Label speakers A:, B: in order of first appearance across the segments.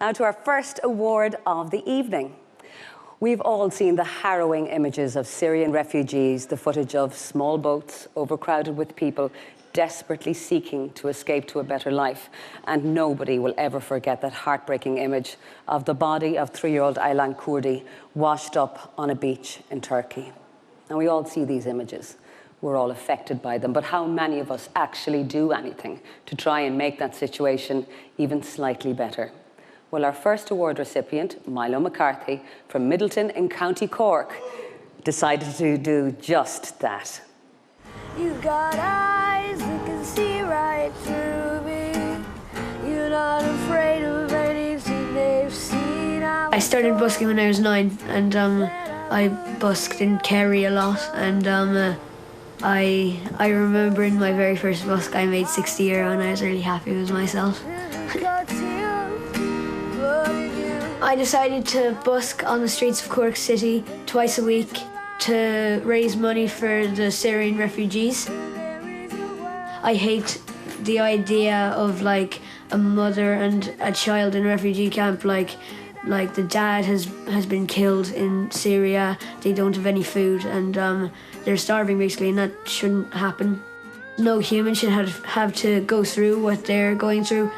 A: Now to our first award of the evening. We've all seen the harrowing images of Syrian refugees, the footage of small boats overcrowded with people desperately seeking to escape to a better life. And nobody will ever forget that heartbreaking image of the body of 3-year-old Aylan Kurdi washed up on a beach in Turkey. And we all see these images. We're all affected by them, but how many of us actually do anything to try and make that situation even slightly better? Well, our first award recipient, Milo McCarthy from Middleton in County Cork, decided to do just that.
B: You've got eyes that can see right through me. You're not afraid of anything they've seen.
C: I started busking when I was 9, and I busked in Kerry a lot, and I remember in my very first busk I made €60 and I was really happy with myself. I decided to busk on the streets of Cork City twice a week to raise money for the Syrian refugees. I hate the idea of like a mother and a child in a refugee camp, like the dad has been killed in Syria, they don't have any food, and they're starving basically, and that shouldn't happen. No human should have to go through what they're going through.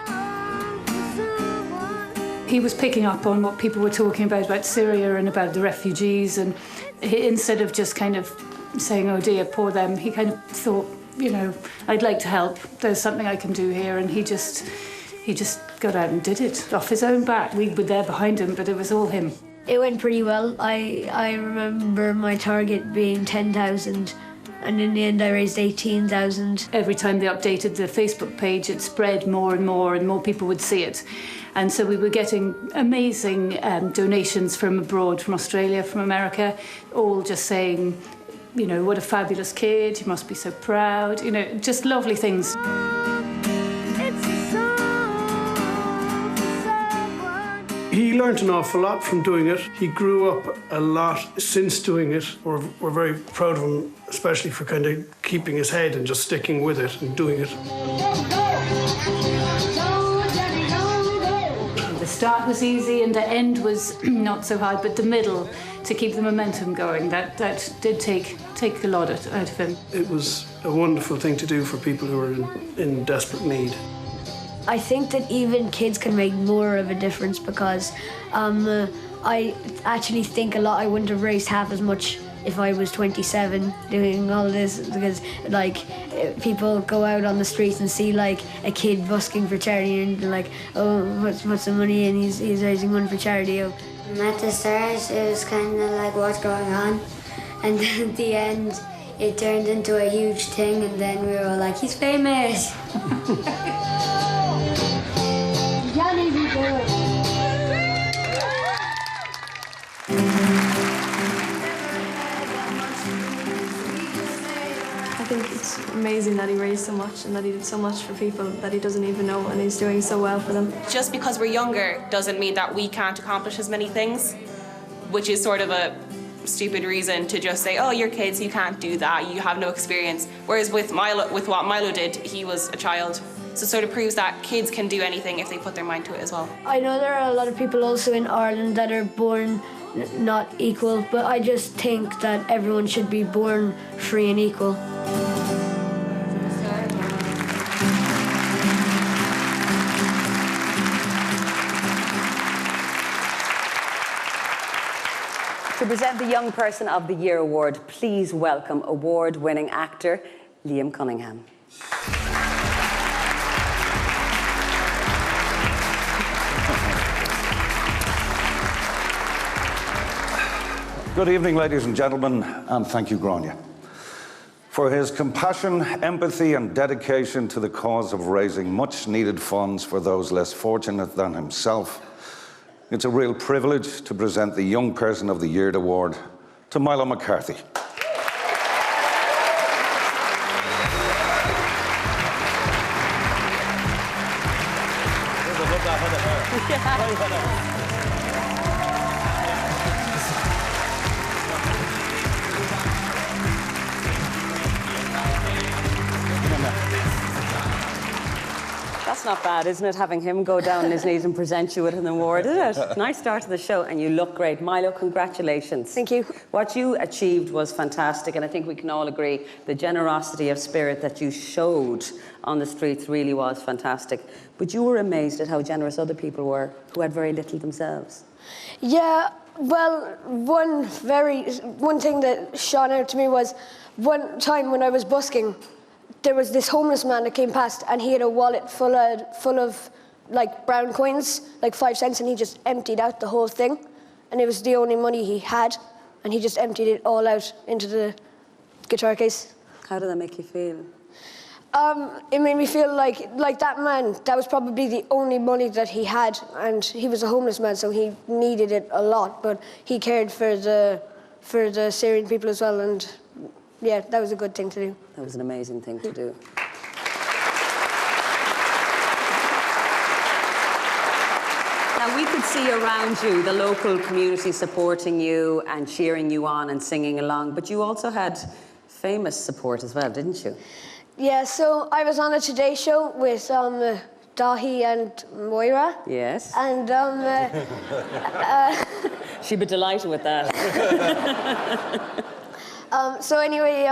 D: He was picking up on what people were talking about Syria and about the refugees, and instead of just kind of saying, oh dear, poor them, he kind of thought, you know, I'd like to help, there's something I can do here, and he just got out and did it off his own back. We were there behind him, but it was all him.
C: It went pretty well. I remember my target being 10,000, and in the end I raised 18,000.
D: Every time they updated the Facebook page, it spread more and more people would see it. And so we were getting amazing donations from abroad, from Australia, from America, all just saying, you know, what a fabulous kid, you must be so proud, you know, just lovely things.
E: He learnt an awful lot from doing it. He grew up a lot since doing it. We're very proud of him, especially for kind of keeping his head and just sticking with it and doing it.
D: The start was easy and the end was not so hard, but the middle, to keep the momentum going, that did take a lot out of him.
E: It was a wonderful thing to do for people who were in desperate need.
C: I think that even kids can make more of a difference, because I actually think a lot I wouldn't have raised half as much if I was 27 doing all this, because like people go out on the streets and see like a kid busking for charity and they're like, oh, what's the money, and he's raising money for charity.
F: At the start it was kind of like what's going on, and then at the end it turned into a huge thing, and then we were all like, he's famous.
G: I think it's amazing that he raised so much and that he did so much for people that he doesn't even know, and he's doing so well for them.
H: Just because we're younger doesn't mean that we can't accomplish as many things, which is sort of a stupid reason to just say, oh, you're kids, you can't do that, you have no experience. Whereas with what Milo did, he was a child. So it sort of proves that kids can do anything if they put their mind to it as well.
C: I know there are a lot of people also in Ireland that are born not equal, but I just think that everyone should be born free and equal.
A: To present the Young Person of the Year award, please welcome award-winning actor Liam Cunningham.
I: Good evening, ladies and gentlemen, and thank you, Grania, for his compassion, empathy and dedication to the cause of raising much-needed funds for those less fortunate than himself. It's a real privilege to present the Young Person of the Year award to Milo McCarthy.
A: That's not bad, isn't it? Having him go down on his knees and present you with an award, isn't it? Nice start to the show, and you look great. Milo, congratulations.
C: Thank you.
A: What you achieved was fantastic, and I think we can all agree the generosity of spirit that you showed on the streets really was fantastic. But you were amazed at how generous other people were who had very little themselves.
C: Yeah, well, one thing that shone out to me was one time when I was busking, there was this homeless man that came past, and he had a wallet full of like brown coins, like 5 cents, and he just emptied out the whole thing, and it was the only money he had, and he just emptied it all out into the guitar case.
A: How did that make you feel?
C: It made me feel like that man, that was probably the only money that he had, and he was a homeless man, so he needed it a lot, but he cared for the Syrian people as well, and yeah, that was a good thing to do.
A: That was an amazing thing to do. Now, we could see around you the local community supporting you and cheering you on and singing along, but you also had famous support as well, didn't you?
C: Yeah, so I was on a Today Show with Dahi and Moira.
A: Yes.
C: And
A: she'd be delighted with that.
C: So anyway,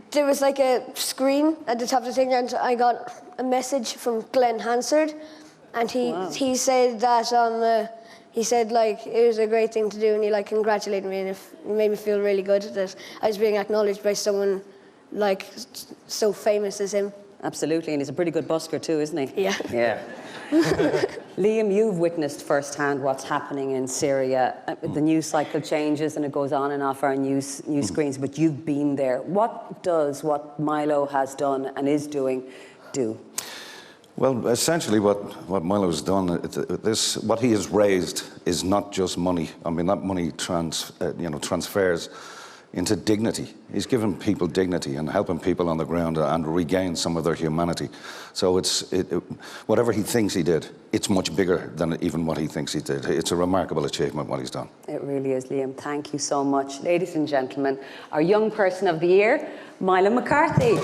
C: there was like a screen at the top of the thing, and I got a message from Glenn Hansard, and he said that he said like it was a great thing to do, and he like congratulated me, and it made me feel really good that I was being acknowledged by someone like so famous as him.
A: Absolutely, and he's a pretty good busker too, isn't he?
C: Yeah.
A: Yeah. Liam, you've witnessed firsthand what's happening in Syria. The news cycle changes and it goes on and off our news screens, but you've been there. What does what Milo has done and is doing do?
I: Well, essentially what Milo's done, what he has raised is not just money. I mean, that money transfers into dignity. He's given people dignity and helping people on the ground and regain some of their humanity. So whatever he thinks he did, it's much bigger than even what he thinks he did. It's a remarkable achievement what he's done.
A: It really is, Liam. Thank you so much. Ladies and gentlemen, our young person of the year, Milo McCarthy.